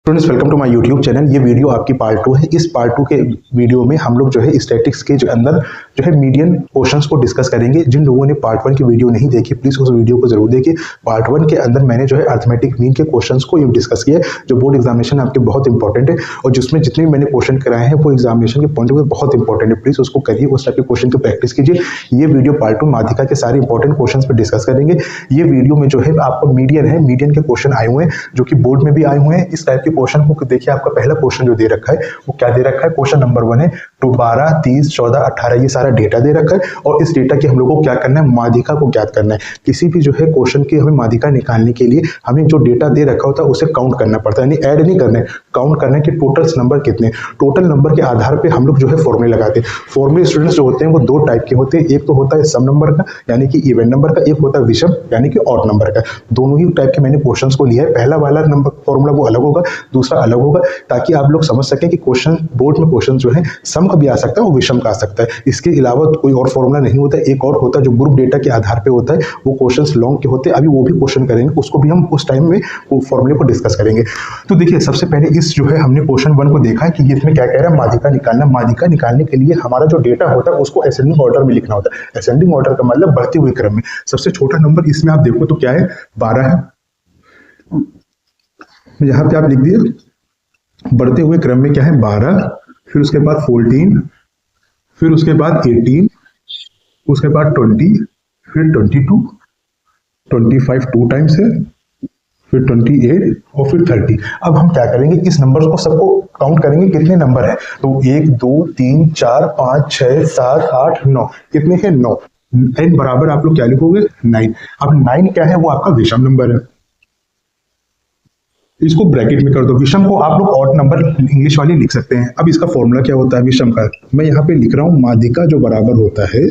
Students welcome to my YouTube channel. ये video आपकी part 2 है। इस पार्ट 2 के वीडियो में हम लोग जो है स्टैटिक्स के अंदर जो है मीडियन क्वेश्चंस को डिस्कस करेंगे। जिन लोगों ने पार्ट 1 की वीडियो नहीं देखी प्लीज उस वीडियो को जरूर देखिए। पार्ट 1 के अंदर मैंने जो है अर्थमेटिक मीन के क्वेश्चंस को डिस्कस किया जो बोर्ड एग्जामिनेशन आपके बहुत इंपॉर्टेंट है और जिसमें जितने भी मैंने क्वेश्चन कराए हैं वो एग्जामिनेशन के पॉइंट ऑफ बहुत इंपॉर्टेंट है। प्लीज उसको करिए, उस टाइप के क्वेश्चन की प्रैक्टिस कीजिए। ये वीडियो पार्ट 2 माध्यिका के सारे इंपॉर्टेंट क्वेश्चन पर डिस्कस करेंगे। ये वीडियो में जो है आपको मीडियन है, मीडियन के क्वेश्चन आए हुए हैं जो कि बोर्ड में भी आए हुए हैं। इस टाइप के क्वेश्चन को देखिए, आपका पहला क्वेश्चन जो दे रखा है वो क्या दे रखा है। क्वेश्चन नंबर 1 है 2, 12, 30, 14, 18 ये सारा डेटा दे रखा है और इस डेटा की हम लोग को क्या करना है, माध्यिका को ज्ञात करना है। किसी भी जो है क्वेश्चन की हमें माध्यिका निकालने के लिए हमें जो डेटा दे रखा होता है उसे काउंट करना पड़ता है, यानी ऐड नहीं करना है, काउंट करना है कि टोटल नंबर कितने। टोटल नंबर के आधार पे हम लोग जो है फॉर्मूले लगाते हैं। फॉर्मूले स्टूडेंट्स जो होते हैं वो 2 टाइप के होते हैं। एक तो होता है सम नंबर का यानी कि इवन नंबर का, एक होता है विषम यानी कि ऑड नंबर का। दोनों ही टाइप के मैंने क्वेश्चंस को लिया है। पहला वाला नंबर फॉर्मूला वो अलग होगा, दूसरा अलग होगा, ताकि आप लोग समझ सकें कि क्वेश्चन बोर्ड में क्वेश्चन जो है सम का भी आ सकता है और विषम का आ सकता है। इसके अलावा कोई और फॉर्मूला नहीं होता है। एक और होता है जो ग्रुप डेटा के आधार पे होता है, वो क्वेश्चंस लॉन्ग के होते हैं। अभी वो भी क्वेश्चन करेंगे, उसको भी हम उस टाइम में वो फॉर्मूले को डिस्कस करेंगे। तो देखिए, सबसे पहले इस जो है हमने क्वेश्चन 1 को देखा है कि इसमें क्या कह रहा है, माध्यिका निकालना। माध्यिका निकालने के लिए हमारा जो डेटा होता है उसको असेंडिंग ऑर्डर में लिखना होता है। असेंडिंग ऑर्डर का मतलब बढ़ते हुए क्रम में। सबसे छोटा नंबर इसमें आप देखो तो क्या है, 12 है। यहां पे आप लिख दिए बढ़ते हुए क्रम में क्या है 12, फिर उसके बाद 14, फिर उसके बाद 18, उसके बाद 20, फिर 22, 25 2 टाइम्स है, फिर 28 और फिर 30। अब हम क्या करेंगे, इस नंबर्स को सबको काउंट करेंगे कितने नंबर है। तो 1 2 3 4 5 6 7 8 9 कितने हैं 9। n बराबर आप लोग क्या लिखोगे 9। अब 9 क्या है, वो आपका विषम नंबर है। इसको ब्रैकेट में कर दो। विषम को आप लोग ऑड नंबर इंग्लिश वाले लिख सकते हैं। अब इसका फॉर्मूला क्या होता है विषम का, मैं यहाँ पे लिख रहा हूँ माध्यिका जो बराबर होता है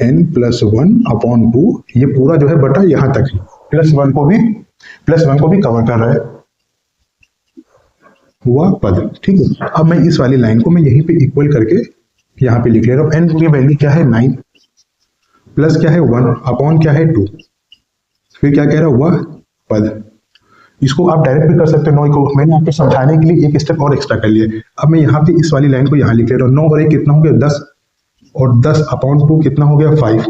n+1/2। ये पूरा जो है बटा यहाँ तक +1 को भी कवर कर रहा है वह पद। ठीक है, अब मैं इस वाली लाइन को मैं यहीं पे इक्वल करके यहाँ पे लिख ले रहा हूँ। n की वैल्यू क्या है 9, प्लस क्या है 1 अपॉन क्या है 2, फिर क्या कह रहा है वह पद। इसको आप डायरेक्ट भी कर सकते हो। 9 को मैंने आपको समझाने के लिए एक स्टेप और एक्स्ट्रा कर लिया। अब मैं यहाँ पे इस वाली लाइन को यहाँ लिख ले रहा हूँ। 9 और 1 कितना हो गया 10, और 10 अपॉन 2 कितना हो गया 5।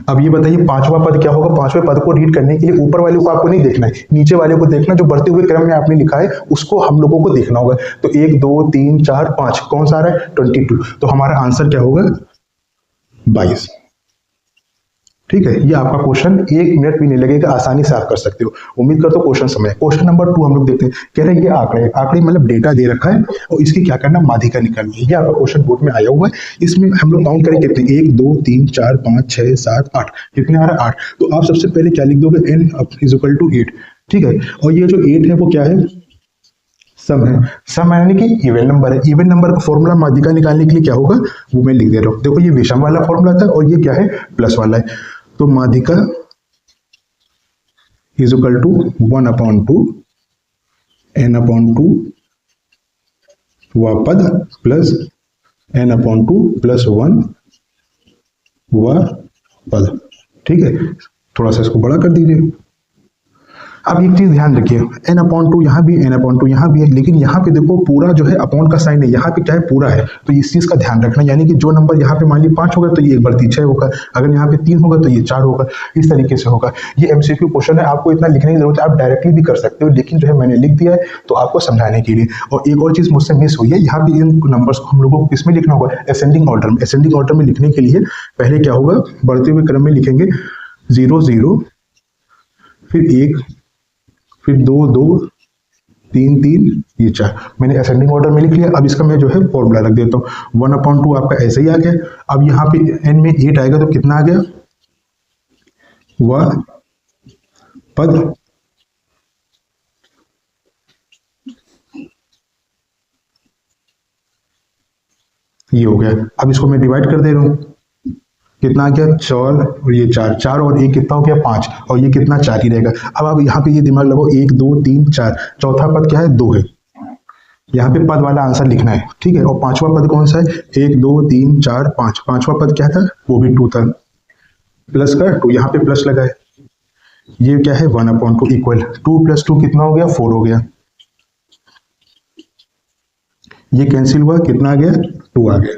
अब ये बताइए पांचवा पद क्या होगा। पांचवें पद को रीड करने के लिए ऊपर वाले को आपको नहीं देखना है, नीचे वाले को देखना। जो बढ़ते हुए क्रम में आपने लिखा है उसको हम लोगों को देखना होगा। तो 1 2 3 4 5 कौन सा आ रहा है 22। तो हमारा आंसर क्या होगा 22। ठीक है, ये आपका क्वेश्चन 1 मिनट भी नहीं लगेगा, आसानी से आप कर सकते हो। उम्मीद करता हूं क्वेश्चन समझ। क्वेश्चन नंबर 2 हम लोग देखते हैं। कह रहे हैं ये आंकड़े मतलब डेटा दे रखा है और इसकी क्या करना, माध्यिका निकालनी है। ये आपका क्वेश्चन बोर्ड में आया हुआ है। इसमें हम लोग काउंट करें कितने, 1 2 3 4 5 6 7 8 कितने आ रहा है 8। तो आप सबसे पहले क्या लिख दोगे, n = 8। ठीक है, और ये जो 8 है वो क्या है, सम है। सम यानी कि इवन नंबर है। इवन नंबर का फॉर्मूला माध्यिका निकालने के लिए क्या होगा वो मैं लिख दे रहा हूँ। देखो ये विषम वाला फॉर्मूला था और ये क्या है प्लस वाला है। तो माध्यिका = 1/2 n/2 वह पद प्लस n/2 + 1 वह पद। ठीक है, थोड़ा सा इसको बड़ा कर दीजिए। अब एक चीज ध्यान रखिए, n/2 यहाँ भी n/2 यहाँ भी है, लेकिन यहाँ पे देखो पूरा जो है अपॉन का साइन है, यहाँ पे क्या है पूरा है। तो इस चीज का ध्यान रखना, यानी कि जो नंबर यहाँ पे मान लीजिए 5 होगा तो ये 1 बढ़ती 6 होगा, अगर यहाँ पे 3 होगा तो ये 4 होगा, इस तरीके से होगा। ये MCQ क्वेश्चन है, आपको इतना लिखने की जरूरत है, आप डायरेक्टली भी कर सकते हो, लेकिन जो है मैंने लिख दिया है तो आपको समझाने के लिए। और एक और चीज मुझसे मिस हुई है, यहाँ पे इन नंबर्स को हम लोगों को किसमें लिखना होगा, असेंडिंग ऑर्डर में। असेंडिंग ऑर्डर में लिखने के लिए पहले क्या होगा, बढ़ते हुए क्रम में लिखेंगे 0 0, फिर 1, फिर 2 2 3 3 ये 4। मैंने असेंडिंग ऑर्डर में लिख लिया। अब इसका मैं जो है फॉर्मूला रख देता हूँ। 1/2 आपका ऐसे ही आ गया। अब यहाँ पे n में 8 आएगा तो कितना आ गया, वह पद ये हो गया। अब इसको मैं डिवाइड कर दे रहा हूँ, कितना आ गया 4 और ये 4, 4 और 1 कितना हो गया 5, और ये कितना 4 ही रहेगा। अब आप यहाँ पे ये दिमाग लगाओ 1 2 3 4, चौथा पद क्या है 2 है, यहाँ पे पद वाला आंसर लिखना है। ठीक है, और पांचवा पद कौन सा है 1 2 3 4 5, पांचवा पद क्या था वो भी 2 था, प्लस का 2 यहाँ पे प्लस लगा है। ये क्या है 1/2 इक्वल 2 + 2 कितना हो गया 4 हो गया, ये कैंसिल हुआ कितना आ गया 2 आ गया।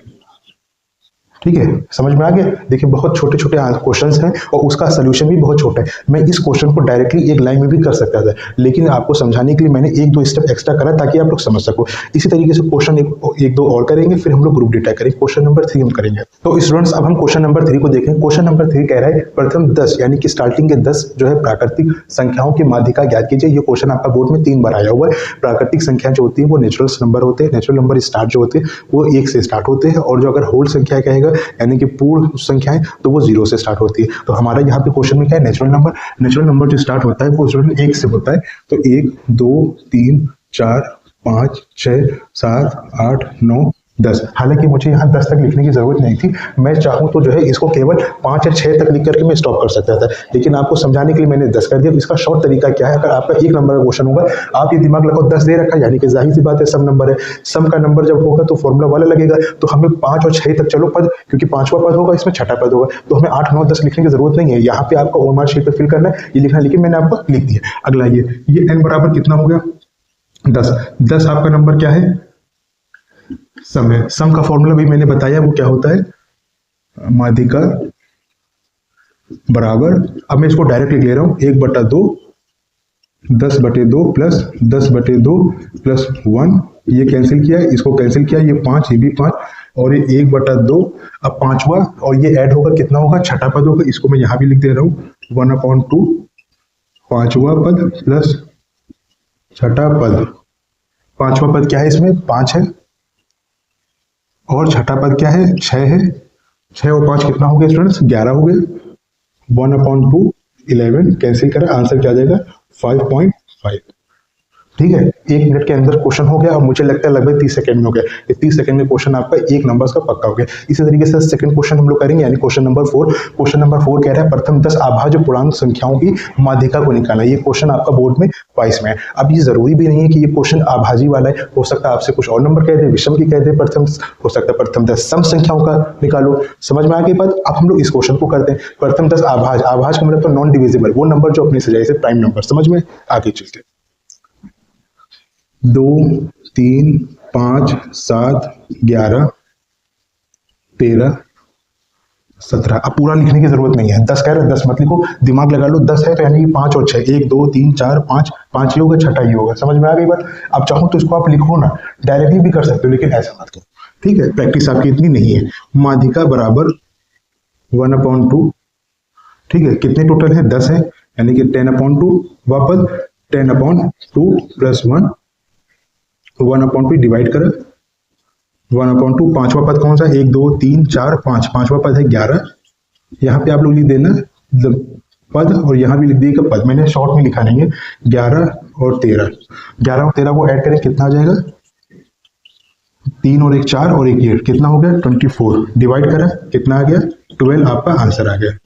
ठीक है, समझ में आ गया। देखिए बहुत छोटे छोटे क्वेश्चंस हैं और उसका सोल्यूशन भी बहुत छोटा है। मैं इस क्वेश्चन को डायरेक्टली एक लाइन में भी कर सकता था, लेकिन आपको समझाने के लिए मैंने 1-2 स्टेप एक्स्ट्रा करा ताकि आप लोग समझ सको। इसी तरीके से क्वेश्चन एक दो और करेंगे, फिर हम लोग ग्रुप डेटा करेंगे। क्वेश्चन नंबर 3 हम करेंगे। तो स्टूडेंट्स अब हम क्वेश्चन नंबर 3 को देखें। क्वेश्चन नंबर 3 कह रहा है प्रथम 10 यानी कि स्टार्टिंग के 10 जो है प्राकृतिक संख्याओं की माध्यिका ज्ञात कीजिए। ये क्वेश्चन आपका बोर्ड में 3 बार आया हुआ है। प्राकृतिक संख्या जो होती है वो नेचुरल नंबर होते हैं। नेचुरल नंबर स्टार्ट जो होते हैं वो 1 से स्टार्ट होते हैं, और जो अगर होल संख्या कहेगा यानी कि पूर्ण संख्याएं तो वो 0 से स्टार्ट होती है। तो हमारा यहाँ पे क्वेश्चन में क्या है नेचुरल नंबर। नेचुरल नंबर जो स्टार्ट होता है वो 1 से होता है। तो 1 2 3 4 5 6 7 8 9 10। हालांकि मुझे यहाँ 10 तक लिखने की जरूरत नहीं थी, मैं चाहूँ तो जो है इसको केवल 5 या 6 तक लिख करके मैं स्टॉप कर सकता था, लेकिन आपको समझाने के लिए मैंने 10 कर दिया। इसका शॉर्ट तरीका क्या है, अगर आपका 1 नंबर का क्वेश्चन होगा, आप ये दिमाग लगाओ 10 दे रखा है यानी कि जाहिर सी बात है सम नंबर है। सम का नंबर जब होगा तो फॉर्मूला वाला लगेगा, तो हमें 5 और 6 तक चलो पद, क्योंकि 5वां पद होगा इसमें 6ठा पद होगा, तो हमें 8 9 10 लिखने की जरूरत नहीं है। यहाँ पे आपका ओमार शीट पे फिल करना है, ये लिखना है, लेकिन मैंने आपको लिख दिया। अगला ये n बराबर कितना हो गया 10। 10 आपका नंबर क्या है सम है। सम का फॉर्मूला भी मैंने बताया वो क्या होता है माध्यिका बराबर, अब मैं इसको डायरेक्ट लिख ले रहा हूं 1/2 10/2 प्लस 10/2 प्लस 1, ये कैंसिल किया है, इसको कैंसिल किया, ये 5 ये भी 5 और ये 1/2। अब 5वां और ये ऐड होगा कितना होगा 6ठा पद होगा, इसको मैं यहां भी लिख दे रहा हूं 1/2 5वां पद प्लस 6ठा पद। 5वां पद क्या है इसमें 5 है और 6ठा पद क्या है 6 है। 6 और 5 कितना हो गया स्टूडेंट्स 11 हो गया। 1/2 11 कैंसिल करें, आंसर क्या आ जाएगा 5.5। ठीक है, 1 मिनट के अंदर क्वेश्चन हो गया और मुझे लगता है लगभग 30 सेकंड में हो गया। ये 30 सेकंड में क्वेश्चन आपका 1 नंबर का पक्का हो गया। इसी तरीके से सेकंड क्वेश्चन हम लोग करेंगे यानी क्वेश्चन नंबर 4। क्वेश्चन नंबर 4 कह रहा है प्रथम 10 अभाज्य पूर्णांक संख्याओं की माध्यिका को निकालना। ये क्वेश्चन आपका बोर्ड में 22 में है। अब ये जरूरी भी नहीं है कि ये क्वेश्चन अभाज्य वाला है, हो सकता है आपसे कुछ और नंबर कह दे, विषम की कह दे, प्रथम हो सकता है प्रथम 10 सम संख्याओं का निकालो। समझ में आ गई बात। अब हम लोग इस क्वेश्चन को करते हैं। प्रथम 10 अभाज्य, अभाज्य का मतलब तो नॉन डिविजिबल, वो नंबर जो अपने से जाए से प्राइम नंबर। समझ में आगे चलते 2 3 5 7 11 13 17। अब पूरा लिखने की जरूरत नहीं है, 10 कह रहे हैं 10 मत लिखो, दिमाग लगा लो। 10 है तो यानी कि 5 और 6 1 2 3 4 5 5 ही होगा, 6ठा ही होगा। समझ में आ गई बात। अब चाहो तो इसको आप लिखो ना, डायरेक्टली भी कर सकते हो, लेकिन ऐसा मत करो। ठीक है, प्रैक्टिस आपकी इतनी नहीं है। माध्यिका बराबर 1/2। ठीक है, कितने टोटल है 10 है यानी कि 10/2 वापस 10/2 प्लस 1 1/2 डिवाइड करें 1/2। 5वां पद कौन सा 1 2 3 4 5, 5वां पद है 11। यहाँ पे आप लोग लिख देना पद और यहाँ भी लिख दिएगा पद, मैंने शॉर्ट में लिखा नहीं है। 11 और 13, 11 और 13 को ऐड करें कितना आ जाएगा 3 और 1 4 और 1 8 कितना हो गया 24। डिवाइड करें कितना आ गया 12, आपका आंसर आ गया।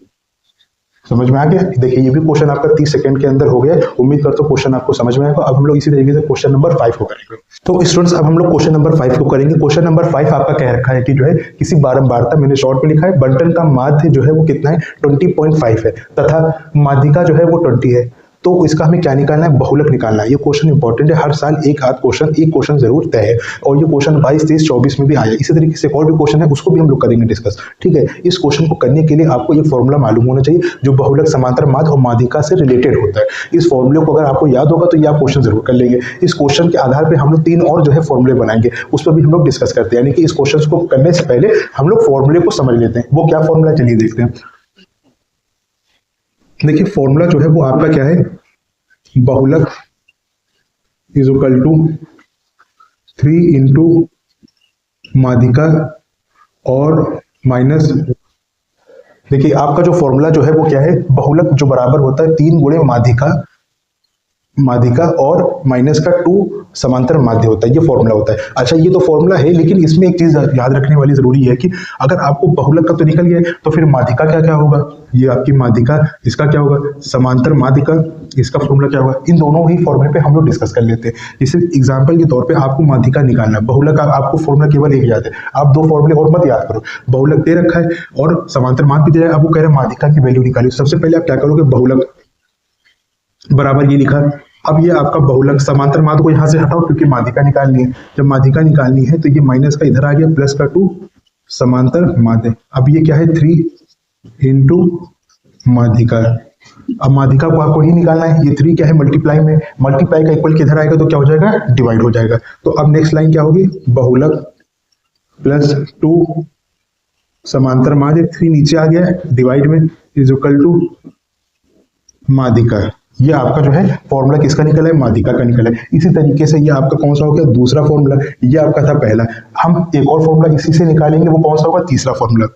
समझ में आ गया। देखिए ये भी क्वेश्चन आपका 30 सेकंड के अंदर हो गया। उम्मीद करता हूँ क्वेश्चन आपको समझ में आएगा। अब हम लोग इसी तरीके से क्वेश्चन नंबर 5 को करेंगे। तो स्टूडेंट्स अब हम लोग क्वेश्चन नंबर 5 को करेंगे। क्वेश्चन नंबर 5 आपका कह रखा है कि जो है किसी बारंबारता, मैंने शॉर्ट में लिखा है, बंटन का माध्य जो है वो कितना है 20.5 है तथा माध्यिका जो है वो 20 है। तो इसका हमें क्या निकालना है बहुलक निकालना है। ये क्वेश्चन इंपॉर्टेंट है, हर साल एक क्वेश्चन जरूर तय है, और ये क्वेश्चन 22 23 24 में भी आया। इसी तरीके से और भी क्वेश्चन है, उसको भी हम लोग करेंगे डिस्कस। ठीक है, इस क्वेश्चन को करने के लिए आपको एक फॉर्मूला मालूम होना चाहिए जो बहुलक समांतर माध्य और माध्यिका से रिलेटेड होता है। इस फॉर्मूले को अगर आपको याद होगा तो ये आप क्वेश्चन जरूर कर लेंगे। इस क्वेश्चन के आधार पर हम लोग 3 और जो है फॉर्मूले बनाएंगे, उस पर भी हम लोग डिस्कस करते हैं। यानी कि इस क्वेश्चन को करने से पहले हम लोग फॉर्मूले को समझ लेते हैं। वो क्या फॉर्मूला चलिए देखते हैं। देखिए फॉर्मूला जो है वो आपका क्या है, बहुलक इज इक्वल टू 3 इंटू माध्यिका और माइनस। देखिए आपका जो फॉर्मूला जो है वो क्या है, बहुलक जो बराबर होता है 3 गुणे माध्यिका और माइनस का 2 समांतर माध्य होता है। ये फॉर्मूला होता है। अच्छा ये तो फॉर्मूला है, लेकिन इसमें एक चीज याद रखने वाली जरूरी है कि अगर आपको बहुलक का तो निकल गया तो फिर माध्यिका क्या क्या होगा, ये आपकी माध्यिका, इसका क्या होगा समांतर माध्यिका, इसका फॉर्मूला क्या होगा। इन दोनों ही फॉर्मूले पे हम लोग डिस्कस कर लेते हैं। जैसे एग्जाम्पल के तौर पे आपको माध्यिका निकालना है, बहुलक आपको फॉर्मूला केवल एक याद है, आप 2 फॉर्मूले और मत याद करो। बहुलक दे रखा है और समांतर माध्य भी दे रहा है, अब वो कह रहे हैं माध्यिका की वैल्यू निकालिए। सबसे पहले आप क्या करोगे, बहुलक बराबर ये लिखा। अब ये आपका बहुलक समांतर माध्य को यहाँ से हटाओ क्योंकि माध्यिका निकालनी है। जब माध्यिका निकालनी है तो ये माइनस का इधर आ गया, प्लस का 2 समांतर माध्य। अब ये क्या है 3 इंटू माध्यिका। अब माध्यिका को आपको ही निकालना है। ये 3 क्या है मल्टीप्लाई में, मल्टीप्लाई का इक्वल किधर आएगा तो क्या हो जाएगा डिवाइड हो जाएगा। तो अब नेक्स्ट लाइन क्या होगी बहुलक प्लस 2 समांतर माध्य, 3 नीचे आ गया है डिवाइड में इज इक्वल टू माध्यिका। ये आपका जो है फॉर्मूला किसका निकला है माध्यिका का निकला है। इसी तरीके से ये आपका कौन सा हो गया दूसरा फॉर्मूला, ये आपका था पहला। हम एक और फॉर्मूला इसी से निकालेंगे, वो कौन सा होगा तीसरा फॉर्मूला।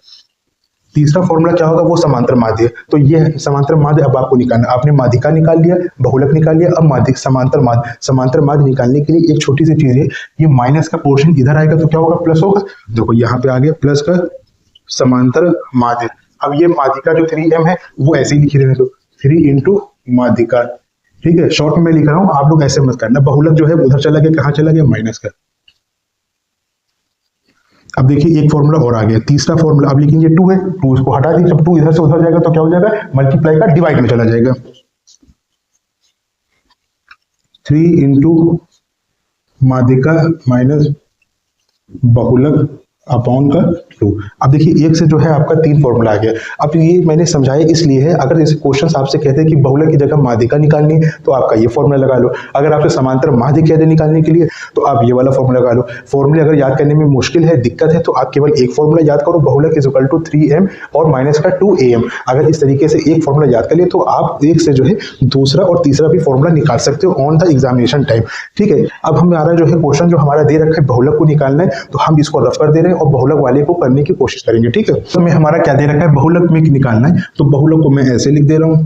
तीसरा फॉर्मूला क्या होगा वो समांतर माध्य। तो ये समांतर माध्य अब आपको निकालना, आपने माध्यिका निकाल लिया, बहुलक निकाल लिया, अब माध्यिक समांतर माध्य। समांतर माध्य निकालने के लिए एक छोटी सी चीज है, ये माइनस का पोर्शन इधर आएगा तो क्या होगा प्लस होगा। देखो यहाँ पे आ गया प्लस का समांतर माध्य। अब ये माध्यिका जो 3m है वो ऐसे ही लिखी रहने दो, 3 इंटू माध्यिका। ठीक है, शॉर्ट में मैं लिख रहा हूं, आप लोग ऐसे मत करना। बहुलक जो है उधर चला गया, कहां चला गया माइनस का। अब देखिए एक फॉर्मूला और आ गया, तीसरा फॉर्मूला। अब लेकिन ये 2 है, 2 इसको हटा दी, जब 2 इधर से उधर जाएगा तो क्या हो जाएगा मल्टीप्लाई का डिवाइड में चला जाएगा। 3 इंटू माध्यिका माइनस बहुलक अपॉन का 2। अब देखिए एक से जो है आपका 3 फॉर्मूला आ गया। अब ये मैंने समझाया इसलिए है, अगर जैसे क्वेश्चन आपसे कहते हैं कि बहुलक की जगह माध्यिका निकालनी है तो आपका ये फॉर्मूला लगा लो। अगर आपसे समांतर माध्य कहते हैं निकालने के लिए तो आप ये वाला फॉर्मूला लगा लो। फॉर्मूले अगर याद करने में मुश्किल है, दिक्कत है, तो आप केवल एक फॉर्मूला याद करो, बहुलक इज इक्वल टू 3m और माइनस का 2am। अगर इस तरीके से एक फॉर्मूला याद कर लिए तो आप एक से जो है दूसरा और तीसरा भी फॉर्मूला निकाल सकते हो ऑन द एग्जामिनेशन टाइम। ठीक है, अब हमारा जो है क्वेश्चन जो हमारा दे रखा है बहुलक को निकालना है, तो हम इसको रफ कर दे रहे हैं और बहुलक वाले को करने की कोशिश करेंगे। ठीक है, तो मैं हमारा क्या दे रखा है बहुलक में निकालना है, तो बहुलक को मैं ऐसे लिख दे रहा हूं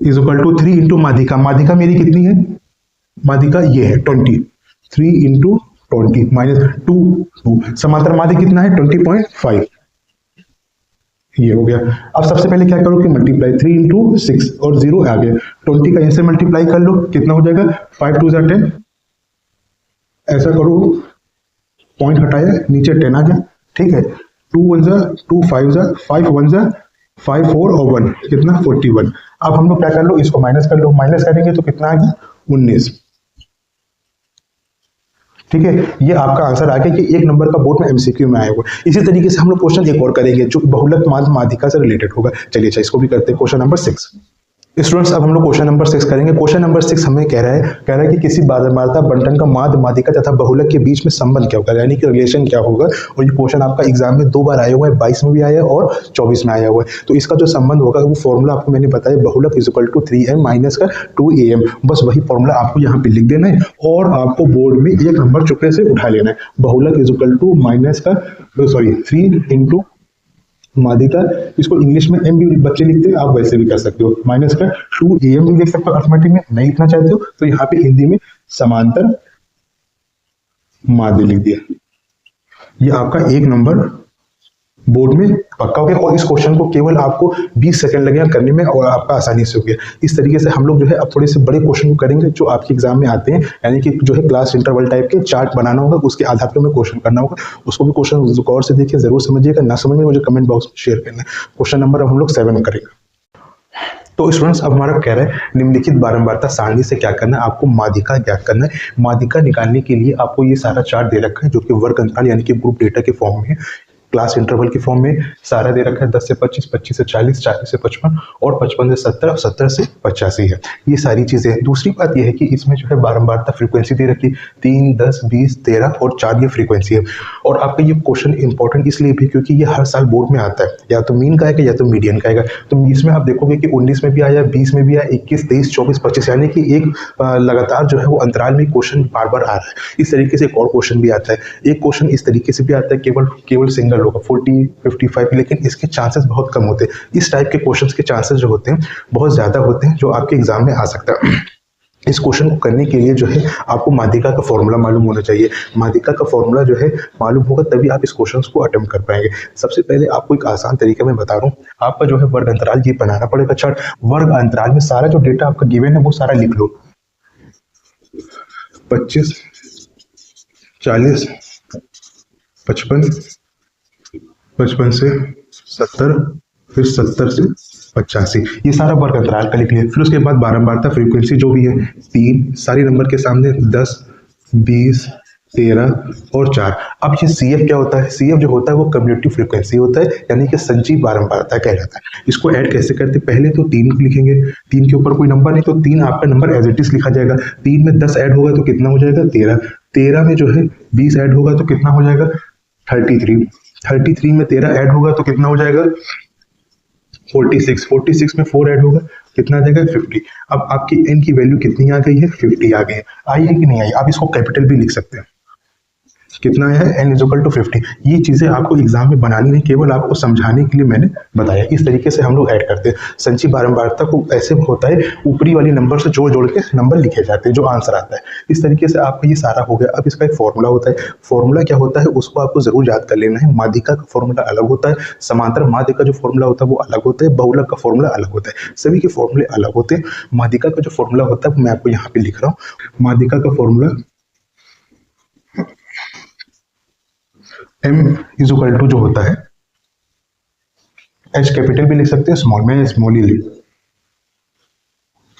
इज इक्वल टू 3 इंटू माध्यिका। माध्यिका मेरी कितनी है, माध्यिका ये है 20, 3 इंटू 20 माइनस 2। समांतर माध्य कितना है 20.5, ये हो गया। अब सबसे पहले क्या करो कि मल्टीप्लाई 3 इंटू 6 और 0 आ गया, 20 का इनसे मल्टीप्लाई कर लो, कितना हो जाएगा 5 2 10। ऐसा करो, पॉइंट हटाया, नीचे 10 आ गया। ठीक है, 2 1 2 5 5 1 5 4 और 1 कितना 41। अब हम लोग क्या कर लो, इसको माइनस कर लो, माइनस करेंगे तो कितना आ गया 19। ठीक है, ये आपका आंसर आ गया कि एक नंबर का बोर्ड में एमसीक्यू में आया हुआ। इसी तरीके से हम लोग क्वेश्चन एक और करेंगे जो बहुलक माध्य माध्यिका से रिलेटेड होगा। चलिए अच्छा इसको भी करते हैं, क्वेश्चन नंबर 6। स्टूडेंट्स अब हम लोग क्वेश्चन नंबर 6 करेंगे। क्वेश्चन नंबर 6 हमें कह रहा है कि किसी बाध्यमार्ता बंटन का माध्य माध्यिका तथा बहुलक के बीच में संबंध क्या होगा, यानी कि रिलेशन क्या होगा। और ये क्वेश्चन आपका एग्जाम में 2 बार आया हुआ है, 22 में भी आया है और 24 में आया हुआ है। तो इसका जो संबंध होगा वो फॉर्मूला आपको मैंने बताया, बहुलक is equal to 3m minus का 2am। बस वही फॉर्मूला आपको यहाँ पे लिख देना है और आपको बोर्ड में एक नंबर चुपके से उठा लेना है। बहुलक इज इक्वल टू माइनस का 3 इंटू माध्यिका, इसको इंग्लिश में m भी बच्चे लिखते हैं, आप वैसे भी कर सकते हो, माइनस का 2am भी लिख सकते हो अर्थमेटिक में, नहीं लिखना चाहते हो तो यहाँ पे हिंदी में समांतर माध्य लिख दिया। ये आपका एक नंबर बोर्ड में पक्का हो गया और इस क्वेश्चन को केवल आपको 20 सेकंड लगेगा करने में और आपका आसानी से हो गया। इस तरीके से हम लोग जो है अब थोड़े से बड़े क्वेश्चन को करेंगे जो आपके एग्जाम में आते हैं, यानी कि जो है क्लास इंटरवल टाइप के चार्ट बनाना होगा, उसके आधार पर हमें क्वेश्चन करना होगा। उसको भी क्वेश्चन गौर से देखिए, जरूर समझिएगा, ना समझ में मुझे कमेंट बॉक्स में शेयर करना है। क्वेश्चन नंबर हम लोग 7 करेंगे। तो स्टूडेंट्स अब हमारा कह रहा है निम्नलिखित बारंबारता सारणी से क्या करना है, आपको माध्यिका ज्ञात करना है। माध्यिका निकालने के लिए आपको ये सारा चार्ट दे रखा है जो कि वर्ग अंतराल यानी कि ग्रुप डेटा के फॉर्म में है, क्लास इंटरवल के फॉर्म में सारा दे रखा है। 10 से 25, 25 से 40, 40 से 55 और 55 से 70 और 70 से 85 है, ये सारी चीजें हैं। दूसरी बात यह है कि इसमें जो है बारंबारता फ्रीक्वेंसी दे रखी 3, 10, 20, 13 और 4 ये फ्रीक्वेंसी है। और आपका ये क्वेश्चन इंपॉर्टेंट इसलिए भी क्योंकि ये हर साल बोर्ड में आता है, या तो मीन का आएगा या तो मीडियन का आएगा। तो इसमें आप देखोगे कि 19 में भी आया, 20 में भी आया, 21, 23, 24, 25, यानी कि एक लगातार जो है वो अंतराल में क्वेश्चन बार बार आ रहा है। इस तरीके से एक और क्वेश्चन भी आता है, एक क्वेश्चन इस तरीके से भी आता है केवल सिंगल होगा 40, 55, लेकिन इसके चांसेस बहुत कम होते हैं। इस टाइप के क्वेश्चंस के चांसेस जो होते हैं बहुत ज्यादा होते हैं जो आपके एग्जाम में आ सकता है। इस क्वेश्चन को करने के लिए जो है आपको माध्यिका का फॉर्मूला मालूम होना चाहिए। माध्यिका का फॉर्मूला जो है मालूम होगा तभी आप इस क्वेश्चन को अटेम्प्ट कर पाएंगे। सबसे पहले आपको एक आसान तरीके में बता रहा हूँ, आपका जो है वर्ग अंतराल ये बनाना पड़ेगा चार्ट। वर्ग अंतराल में सारा जो डेटा आपका गिवन है वो सारा लिख लो, 25, 40, 55, 55 से 70, फिर 70 से 85, ये सारा वर्ग अंतराल का लिख लिया। फिर उसके बाद बारंबारता फ्रीक्वेंसी जो भी है 3, सारी नंबर के सामने 10, 20, 13 और 4। अब ये CF क्या होता है? CF जो होता है वो कम्युटेटिव फ्रीक्वेंसी होता है, यानी कि संचयी बारंबारता कहलाता है। इसको ऐड कैसे करते हैं? पहले तो 3 लिखेंगे, 3 के ऊपर कोई नंबर नहीं तो 3 आपका नंबर एज इट इज लिखा जाएगा। 3 में 10 ऐड होगा तो कितना हो जाएगा? 13। 13 में जो है 20 ऐड होगा तो कितना हो जाएगा? 33। 33 में 13 ऐड होगा तो कितना हो जाएगा? 46। 46 में 4 ऐड होगा कितना आ जाएगा? 50। अब आपकी n की वैल्यू कितनी आ गई है? 50 आ गई है। आई है कि नहीं आई? आप इसको कैपिटल भी लिख सकते हैं। कितना है? n = 50। ये चीजें आपको एग्जाम में बनानी नहीं, केवल आपको समझाने के लिए मैंने बताया। इस तरीके से हम लोग ऐड करते हैं। संचयी बारंबारता को ऐसे होता है, ऊपरी वाली नंबर से जोड़ जोड़ के नंबर लिखे जाते हैं जो आंसर आता है। इस तरीके से आपका ये सारा हो गया। अब इसका एक फॉर्मूला होता है। फॉर्मूला क्या होता है उसको आपको जरूर याद कर लेना है। माध्यिका का फॉर्मूला अलग होता है, समांतर माध्य का जो फॉर्मूला होता है वो अलग होता है, बहुलक का फॉर्मूला अलग होता है। सभी के फॉर्मूले अलग होते हैं। माध्यिका का जो फॉर्मूला होता है मैं आपको यहाँ पे लिख रहा हूँ। माध्यिका का फॉर्मूला M = जो होता है, H कैपिटल भी लिख सकते हैं, स्मॉल में स्मॉल ही लिख,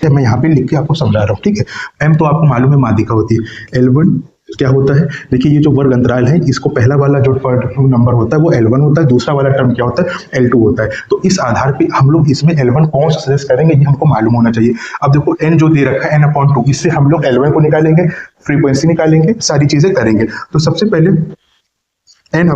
मैं यहाँ पे लिख के आपको समझा रहा हूँ, ठीक है। M तो आपको मालूम है माध्यिका होती है। L1 क्या होता है? देखिए ये जो वर्ग अंतराल है, इसको पहला वाला जो नंबर होता है वो L1 होता है, दूसरा वाला टर्म क्या होता है? L2 होता है। तो इस आधार पे हम लोग इसमें L1 कौन सा सजेस्ट करेंगे ये हमको मालूम होना चाहिए। अब देखो n जो दे रखा है n/2, इससे हम लोग L1 को निकालेंगे, फ्रीक्वेंसी निकालेंगे, सारी चीजें करेंगे। तो सबसे पहले n/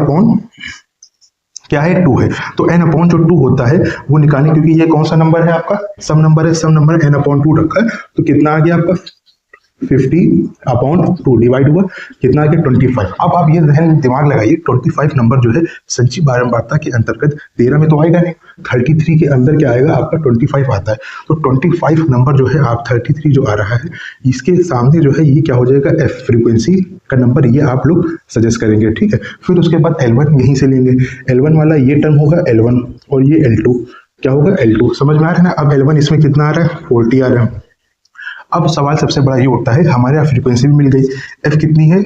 क्या है? 2 है। तो n/ जो 2 होता है वो निकालें, क्योंकि ये कौन सा नंबर है? आपका सम नंबर है। सम नंबर n/2 रखा है तो कितना आ गया आपका? 50/2 डिवाइड हुआ कितना आ गया? 25। अब आप ये जहन दिमाग लगाइए, 25 नंबर जो है संचयी बारंबारता के अंतर्गत 13 में तो आएगा नहीं, 33 के अंदर क्या आएगा? आपका 25 आता है। तो 25 नंबर जो है आप 33 जो आ रहा है इसके सामने जो है ये क्या हो जाएगा? F फ्रीक्वेंसी का नंबर, ये आप लोग सजेस्ट करेंगे, ठीक है। फिर उसके बाद L1 यहीं से लेंगे। L1 वाला ये टर्म होगा L1 और ये L2 क्या होगा? L2। समझ में आ रहा है ना? अब L1 इसमें कितना आ रहा है? 40 आ रहा है। अब सवाल सबसे बड़ा ये उठता है, हमारे यहाँ फ्रीक्वेंसी भी मिल गई, F कितनी है?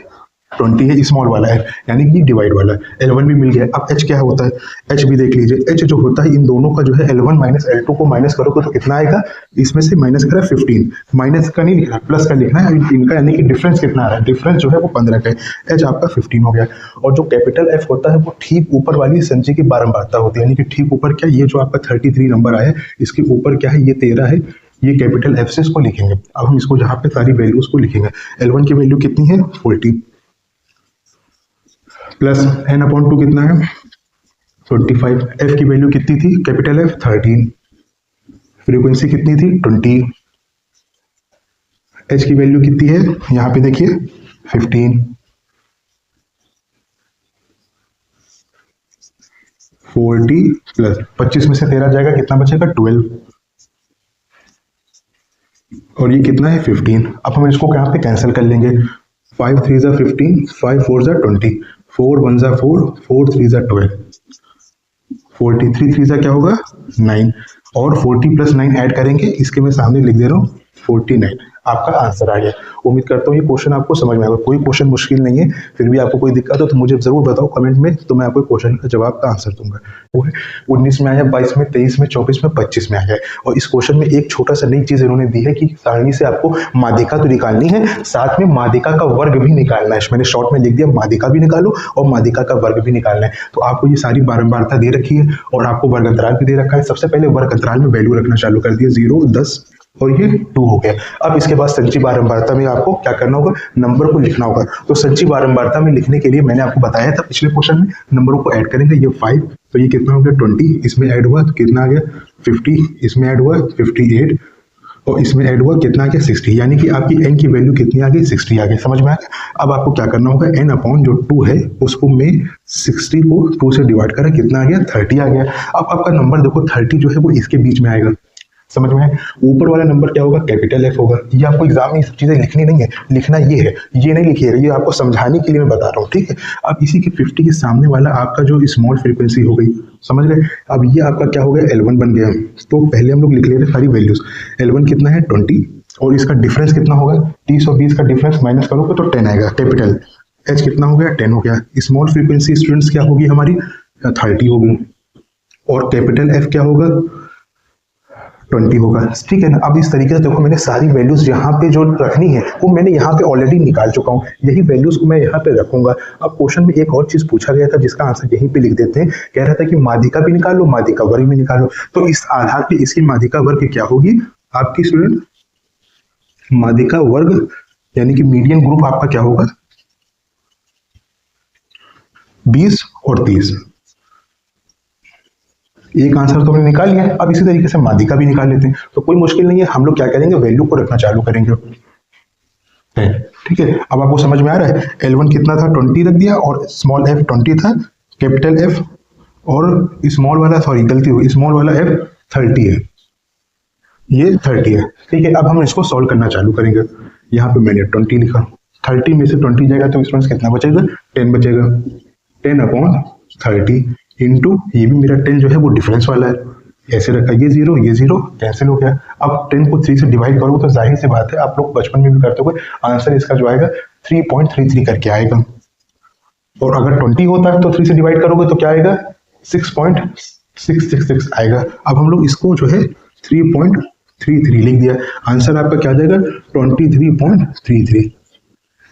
20 है, स्मॉल वाला है यानी कि डिवाइड वाला है। L1 भी मिल गया। अब H क्या होता है? H भी देख लीजिए। H जो होता है इन दोनों का जो है L1 माइनस L2 को माइनस करोगे तो कितना आएगा? इसमें से माइनस करा 15, माइनस का नहीं लिखना, प्लस का लिखना है इनका, यानी कि डिफरेंस कितना आ रहा है? डिफरेंस जो है वो 15 का है। H आपका 15 हो गया। और जो कैपिटल F होता है वो ठीक ऊपर वाली संचयी की बारंबारता होती है, यानी कि ठीक ऊपर क्या, ये जो आपका 33 नंबर आया इसके ऊपर क्या है? ये 13 है। ये कैपिटल F से इसको लिखेंगे। अब हम इसको जहाँ पे सारी वैल्यूज को लिखेंगे, L1 की वैल्यू कितनी है? 40 प्लस n/2 कितना है? 25। F की वैल्यू कितनी थी? कैपिटल F 13, फ्रीक्वेंसी कितनी थी? 20। H की वैल्यू कितनी है? यहाँ पे देखिए 15। 40 प्लस 25 में से 13 जाएगा, कितना बचेगा? 12। और ये कितना है? 15। अब हम इसको यहाँ पे कैंसिल कर लेंगे। 5 3 ज़ा 15, 5 4 ज़ा 20, 4 1 ज़ा 4, 4 3 ज़ा 12, 43 3 ज़ा क्या होगा? 9। और 40 प्लस 9 ऐड करेंगे, इसके मैं सामने लिख दे रहा हूँ 49। आपका आंसर आ गया। उम्मीद करता हूँ ये क्वेश्चन आपको समझ में आएगा। कोई क्वेश्चन मुश्किल नहीं है, फिर भी आपको कोई दिक्कत हो तो मुझे जरूर बताओ कमेंट में, तो मैं आपको क्वेश्चन का जवाब का आंसर दूंगा। वो है 19 में आया, 22 में, 23 में, 24 में, 25 में आया है। और इस क्वेश्चन में एक छोटा सा नई चीज इन्होंने दी है कि सारणी से आपको माध्यिका तो निकालनी है, साथ में माध्यिका का वर्ग भी निकालना है। मैंने शॉर्ट में लिख दिया, माध्यिका भी निकालो और माध्यिका का वर्ग भी निकालना है। तो आपको ये सारी बारंबारता दे रखी है और आपको वर्ग अंतराल भी दे रखा है। सबसे पहले वर्ग अंतराल में वैल्यू रखना चालू कर दिया, 0 10 और ये 2 हो गया। अब इसके बाद संचयी बारंबारता में आपको क्या करना होगा? नंबर को लिखना होगा। तो संचयी बारंबारता में लिखने के लिए मैंने आपको बताया था पिछले क्वेश्चन में, नंबरों को ऐड करेंगे। ये 5 तो ये कितना हो गया? 20, इसमें ऐड हुआ तो कितना आ गया? 50, इसमें ऐड हुआ 58 और इसमें ऐड हुआ कितना आ गया? 60, यानी कि आपकी n की वैल्यू कितनी आ गई? 60 आ गई। समझ में आ गया? अब आपको क्या करना होगा? n/ जो 2 है उसको मैं 60 को 2 से डिवाइड करा, कितना आ गया? 30 आ गया। अब आपका नंबर देखो 30 जो है वो इसके बीच में आएगा। समझ में है? ऊपर वाला नंबर क्या होगा? कैपिटल F होगा। ये आपको एग्जाम में ये सब चीजें लिखनी नहीं है, लिखना ये है, ये नहीं लिखिएगा, ये आपको समझाने के लिए मैं बता रहा हूँ, ठीक है। अब इसी के 50 के सामने वाला आपका जो स्मॉल फ्रीक्वेंसी हो गई, समझ गए। अब ये आपका क्या हो गया? L1 बन गया। तो पहले हम लोग लिख लेते सारी वैल्यूज। L1 कितना है? 20 और इसका डिफरेंस कितना होगा? 30 और 20 का डिफरेंस माइनस करोगे तो 10 आएगा। कैपिटल H कितना हो गया? 10 हो गया। स्मॉल फ्रीक्वेंसी स्टूडेंट्स क्या होगी हमारी? 30 होगी। और कैपिटल F क्या होगा? 20 होगा, ठीक है ना। अब इस तरीके से देखो मैंने सारी वैल्यूज यहाँ पे जो रखनी है वो मैंने यहाँ पे ऑलरेडी निकाल चुका हूँ, यही वैल्यूज को मैं यहाँ पे रखूंगा। अब क्वेश्चन में एक और चीज पूछा गया था जिसका आंसर यहीं पे लिख देते हैं, कह रहा था कि माध्यिका भी निकालो, माध्यिका वर्ग भी निकालो। तो इस आधार पे इसकी माध्यिका वर्ग क्या होगी आपकी स्टूडेंट, माध्यिका वर्ग यानी कि मीडियन ग्रुप आपका क्या होगा 20 और 30। एक आंसर तो हमने निकाल लिया। अब इसी तरीके से माध्यिका भी निकाल लेते हैं, तो कोई मुश्किल नहीं है। हम लोग क्या करेंगे, वैल्यू को रखना चालू करेंगे, ठीक है। अब आपको समझ में आ रहा है, L1 कितना था 20 रख दिया, और स्मॉल f 20 था, कैपिटल F और स्मॉल वाला, सॉरी गलती हुई, स्मॉल वाला f 30 है, ये 30 है, ठीक है। अब हम इसको सॉल्व करना चालू करेंगे। यहाँ पे मैंने 20 लिखा, 30 में से 20 जाएगा तो स्टूडेंट्स कितना बचेगा, 10 बचेगा। 10/30 इंटू ये भी मेरा 10 जो है वो डिफरेंस वाला है, ऐसे रखा, ये जीरो कैंसिल हो गया। अब 10 को 3 से डिवाइड करोगे तो जाहिर सी बात है, आप लोग बचपन में भी करते हो, आंसर इसका जो आएगा 3.33 करके आएगा। और अगर 20 होता है तो 3 से डिवाइड करोगे तो क्या आएगा 6.666 आएगा। अब हम लोग इसको जो है 3.33 लिख दिया, आंसर आपका क्या जाएगा 23.33।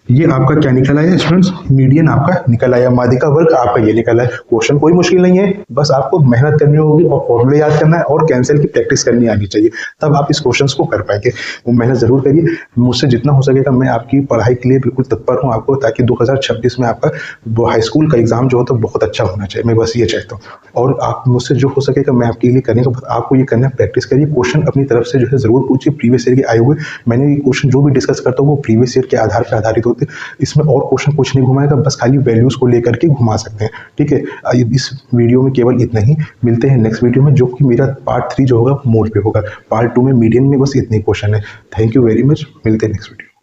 ये आपका क्या निकल आया स्टूडेंट्स, मीडियन आपका निकल आया, माध्यिका वर्ग आपका ये निकल आया। क्वेश्चन कोई मुश्किल नहीं है, बस आपको मेहनत करनी होगी और फॉर्मूले याद करना है और कैंसिल की प्रैक्टिस करनी आनी चाहिए, तब आप इस क्वेश्चंस को कर पाएंगे। वो मेहनत जरूर करिए, मुझसे जितना हो सकेगा मैं आपकी पढ़ाई के लिए बिल्कुल तत्पर हूँ आपको, ताकि 2026 में आपका हाई स्कूल का एग्जाम जो हो तो बहुत अच्छा होना चाहिए, मैं बस ये चाहता हूँ। और आप मुझसे जो हो सकेगा मैं आपके लिए करने का, आपको ये करना प्रैक्टिस करिए, क्वेश्चन अपनी तरफ से जो है जरूर पूछिए, प्रीवियस ईयर के आए हुए। मैंने ये क्वेश्चन जो भी डिस्कस करता हूँ वो प्रीवियस ईयर के आधार पर आधारित होते, इसमें और क्वेश्चन कुछ नहीं घुमाएगा, बस खाली वैल्यूज को लेकर के घुमा सकते हैं, ठीक है। इस वीडियो में केवल इतना ही, मिलते हैं नेक्स्ट वीडियो में जो कि मेरा पार्ट 3 जो होगा मोड पे होगा, पार्ट 2 में मीडियन में बस इतने क्वेश्चन है। थैंक यू वेरी मच, मिलते हैं नेक्स्ट वीडियो।